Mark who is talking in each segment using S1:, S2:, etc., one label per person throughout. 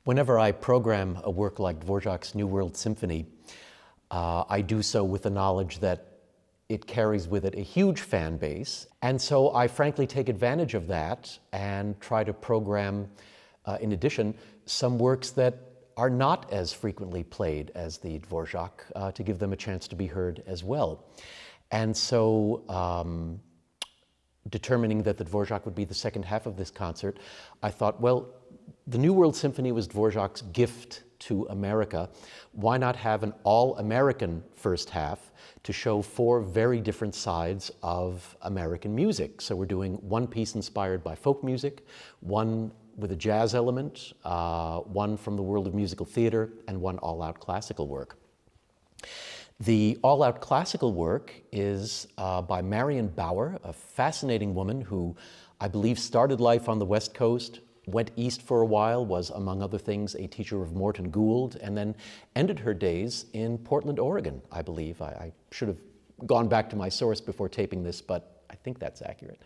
S1: Whenever I program a work like Dvořák's New World Symphony, I do so with the knowledge that it carries with it a huge fan base. And so I frankly take advantage of that and try to program, in addition, some works that are not as frequently played as the Dvořák, to give them a chance to be heard as well. And so, determining that the Dvořák would be the second half of this concert, I thought, well, the New World Symphony was Dvořák's gift to America. Why not have an all-American first half to show four very different sides of American music? So we're doing one piece inspired by folk music, one with a jazz element, one from the world of musical theater, and one all-out classical work. The all-out classical work is by Marion Bauer, a fascinating woman who I believe started life on the West Coast, went east for a while, was, among other things, a teacher of Morton Gould, and then ended her days in Portland, Oregon, I believe. I should have gone back to my source before taping this, but I think that's accurate.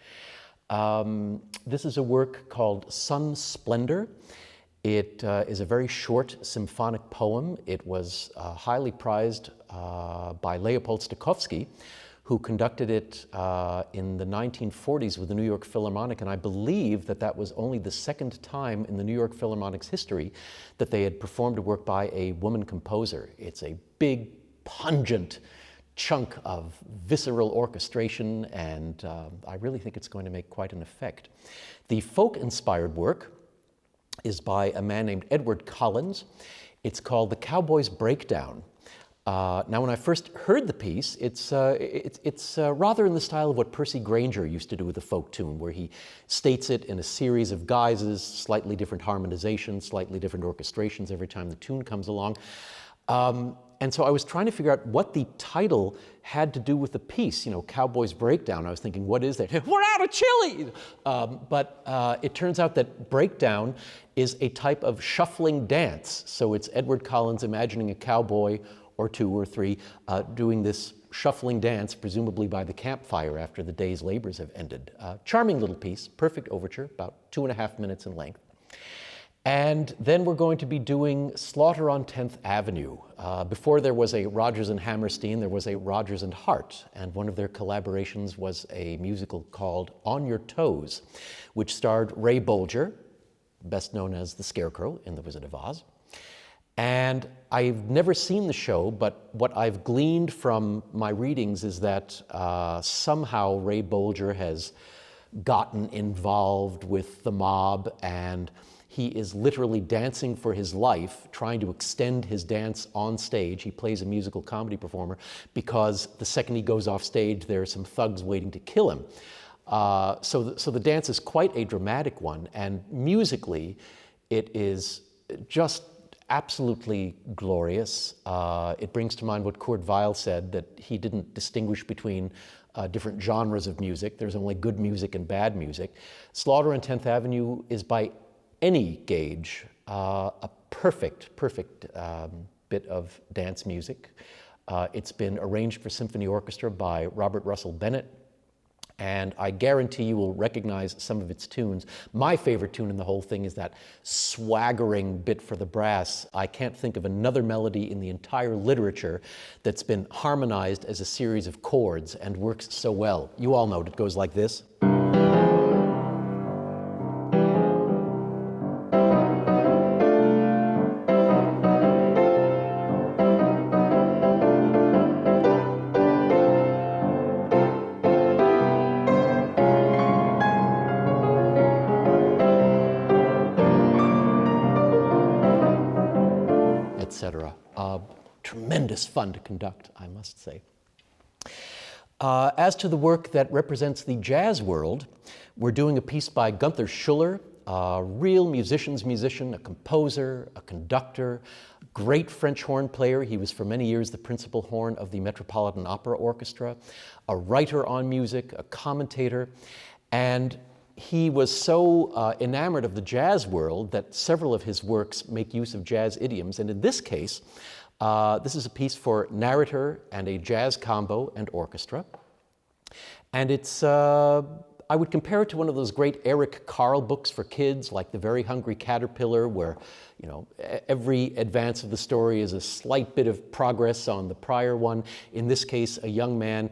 S1: This is a work called Splendor. It is a very short symphonic poem. It was highly prized by Leopold Stokowski, who conducted it in the 1940s with the New York Philharmonic, and I believe that that was only the second time in the New York Philharmonic's history that they had performed a work by a woman composer. It's a big, pungent chunk of visceral orchestration, and I really think it's going to make quite an effect. The folk-inspired work is by a man named Edward Collins. It's called The Cowboy's Breakdown. Now, when I first heard the piece, it's rather in the style of what Percy Grainger used to do with a folk tune, where he states it in a series of guises, slightly different harmonizations, slightly different orchestrations every time the tune comes along. And so I was trying to figure out what the title had to do with the piece. You know, Cowboy's Breakdown. I was thinking, what is that? We're out of chili! But it turns out that breakdown is a type of shuffling dance. So it's Edward Collins imagining a cowboy or two or three doing this shuffling dance, presumably by the campfire after the day's labors have ended. Charming little piece, perfect overture, about 2.5 minutes in length. And then we're going to be doing Slaughter on 10th Avenue. Before there was a Rodgers and Hammerstein, there was a Rodgers and Hart, and one of their collaborations was a musical called On Your Toes, which starred Ray Bolger, best known as the Scarecrow in The Wizard of Oz. And I've never seen the show, but what I've gleaned from my readings is that somehow Ray Bolger has gotten involved with the mob, and he is literally dancing for his life, trying to extend his dance on stage. He plays a musical comedy performer because the second he goes off stage, there are some thugs waiting to kill him. So the dance is quite a dramatic one, and musically, it is just absolutely glorious. It brings to mind what Kurt Weill said, that he didn't distinguish between different genres of music. There's only good music and bad music. Slaughter on 10th Avenue is by any gauge a perfect bit of dance music. It's been arranged for symphony orchestra by Robert Russell Bennett, and I guarantee you will recognize some of its tunes. My favorite tune in the whole thing is that swaggering bit for the brass. I can't think of another melody in the entire literature that's been harmonized as a series of chords and works so well. You all know it. It goes like this. Etc. Tremendous fun to conduct, I must say. As to the work that represents the jazz world, we're doing a piece by Gunther Schuller, a real musician's musician, a composer, a conductor, great French horn player. He was for many years the principal horn of the Metropolitan Opera Orchestra, a writer on music, a commentator, and he was so enamored of the jazz world that several of his works make use of jazz idioms. And in this case, this is a piece for narrator and a jazz combo and orchestra. And it's a I would compare it to one of those great Eric Carle books for kids, like The Very Hungry Caterpillar, where every advance of the story is a slight bit of progress on the prior one. In this case, a young man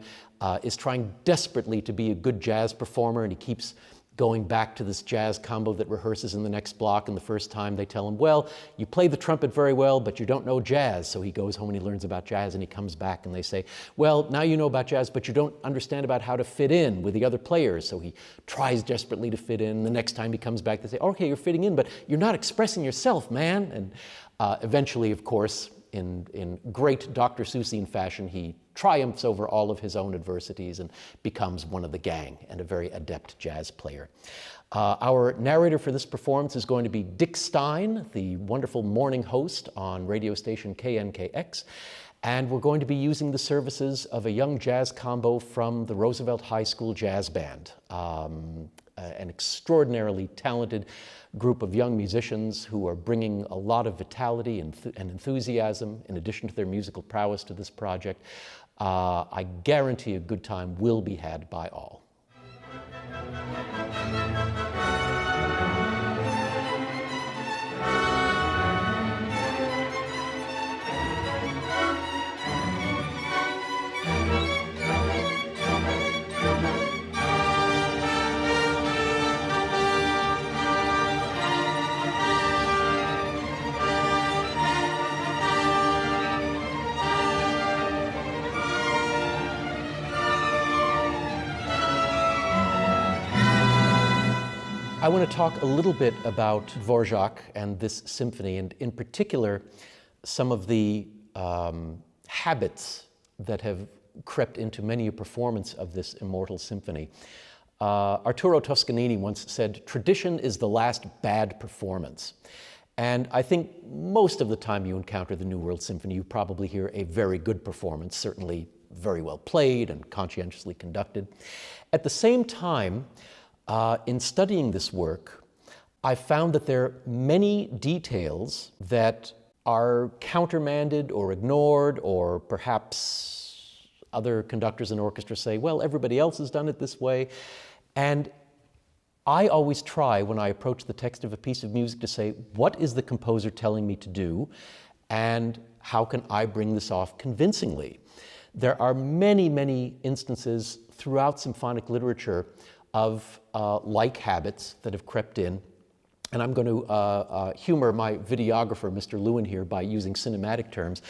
S1: is trying desperately to be a good jazz performer, and he keeps going back to this jazz combo that rehearses in the next block, and the first time they tell him, well, you play the trumpet very well, but you don't know jazz. So he goes home and he learns about jazz, and he comes back and they say, well, now you know about jazz, but you don't understand about how to fit in with the other players. So he tries desperately to fit in. The next time he comes back, they say, okay, you're fitting in, but you're not expressing yourself, man. And eventually, of course, in great Dr. Seussian fashion, he triumphs over all of his own adversities and becomes one of the gang and a very adept jazz player. Our narrator for this performance is going to be Dick Stein, the wonderful morning host on radio station KNKX. And we're going to be using the services of a young jazz combo from the Roosevelt High School Jazz Band, an extraordinarily talented group of young musicians who are bringing a lot of vitality and enthusiasm in addition to their musical prowess to this project. I guarantee a good time will be had by all. I want to talk a little bit about Dvořák and this symphony, and in particular, some of the habits that have crept into many a performance of this immortal symphony. Arturo Toscanini once said, "Tradition is the last bad performance." And I think most of the time you encounter the New World Symphony, you probably hear a very good performance, certainly very well played and conscientiously conducted. At the same time, in studying this work, I found that there are many details that are countermanded or ignored, or perhaps other conductors and orchestras say, well, everybody else has done it this way. And I always try, when I approach the text of a piece of music, to say, what is the composer telling me to do, and how can I bring this off convincingly? There are many, many instances throughout symphonic literature of like habits that have crept in. And I'm going to humor my videographer, Mr. Lewin, here by using cinematic terms.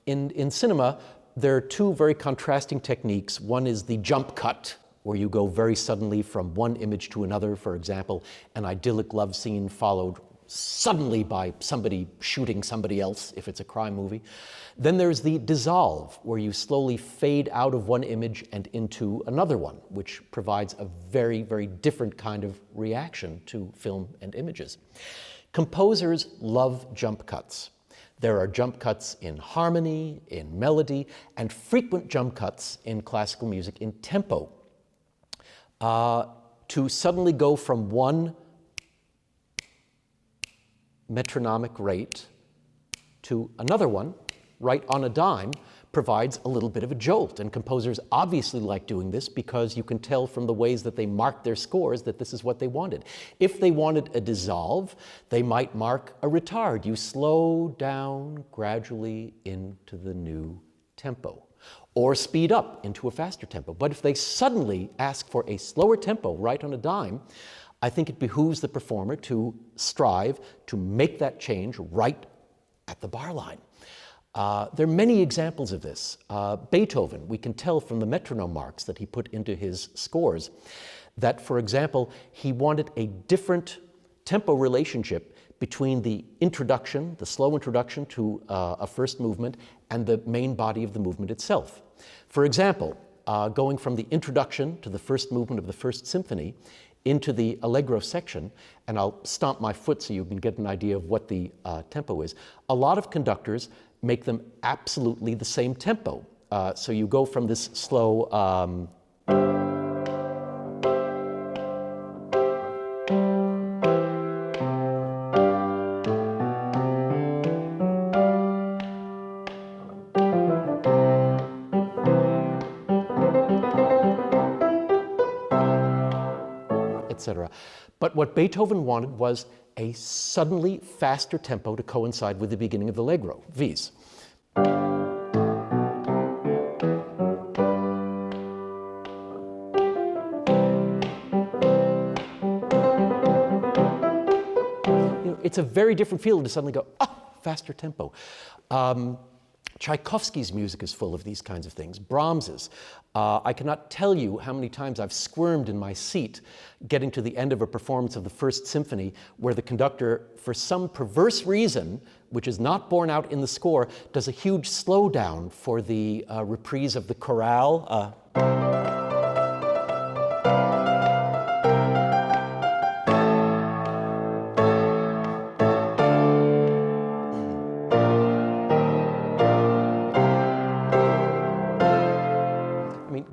S1: In cinema, there are two very contrasting techniques. One is the jump cut, where you go very suddenly from one image to another. For example, an idyllic love scene followed suddenly by somebody shooting somebody else, if it's a crime movie. Then there's the dissolve, where you slowly fade out of one image and into another one, which provides a very, very different kind of reaction to film and images. Composers love jump cuts. There are jump cuts in harmony, in melody, and frequent jump cuts in classical music in tempo. To suddenly go from one metronomic rate to another one, right on a dime, provides a little bit of a jolt. And composers obviously like doing this because you can tell from the ways that they mark their scores that this is what they wanted. If they wanted a dissolve, they might mark a retard. You slow down gradually into the new tempo, or speed up into a faster tempo. But if they suddenly ask for a slower tempo right on a dime, I think it behooves the performer to strive to make that change right at the bar line. There are many examples of this. Beethoven, we can tell from the metronome marks that he put into his scores that, for example, he wanted a different tempo relationship between the introduction, the slow introduction to a first movement, and the main body of the movement itself. For example, going from the introduction to the first movement of the First Symphony into the Allegro section, and I'll stomp my foot so you can get an idea of what the tempo is. A lot of conductors make them absolutely the same tempo. So you go from this slow etc. But what Beethoven wanted was a suddenly faster tempo to coincide with the beginning of the Allegro, V's. It's a very different feel to suddenly go, faster tempo. Tchaikovsky's music is full of these kinds of things. Brahms's. I cannot tell you how many times I've squirmed in my seat getting to the end of a performance of the First Symphony where the conductor, for some perverse reason, which is not borne out in the score, does a huge slowdown for the reprise of the chorale.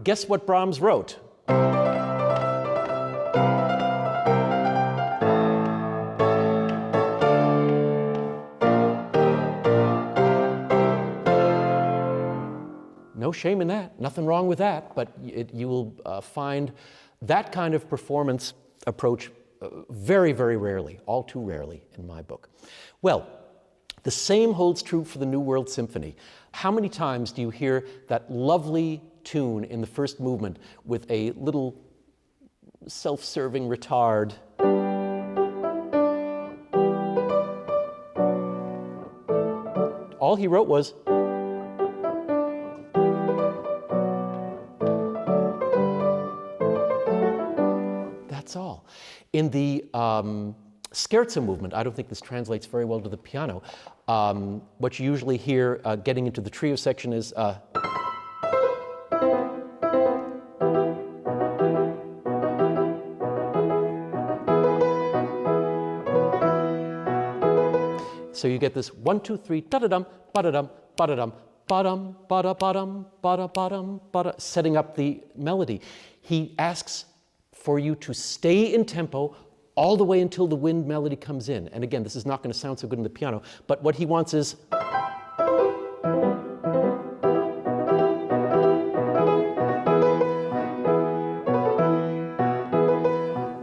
S1: Guess what Brahms wrote? No shame in that, nothing wrong with that, but you will find that kind of performance approach very, very rarely, all too rarely in my book. Well, the same holds true for the New World Symphony. How many times do you hear that lovely tune in the first movement with a little self-serving retard? All he wrote was, that's all. In the scherzo movement, I don't think this translates very well to the piano. What you usually hear getting into the trio section is so you get this 1, 2, 3, da-da-dum, ba-da-dum, ba-da-dum, ba-dum, ba-da-ba-dum, ba-da-ba-dum, ba-da, setting up the melody. He asks for you to stay in tempo all the way until the wind melody comes in. And again, this is not going to sound so good in the piano, but what he wants is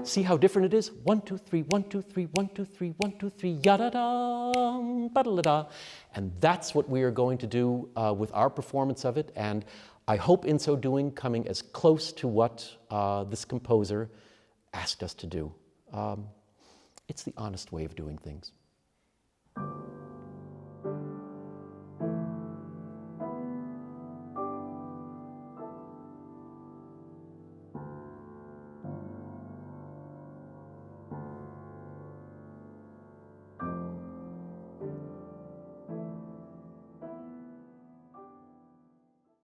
S1: see how different it is? 1, 2, 3, 1, 2, 3, 1, 2, 3, 1, 2, 3, ya-da-dum, ba-da-da-da. And that's what we are going to do with our performance of it. And I hope in so doing, coming as close to what this composer asked us to do. It's the honest way of doing things.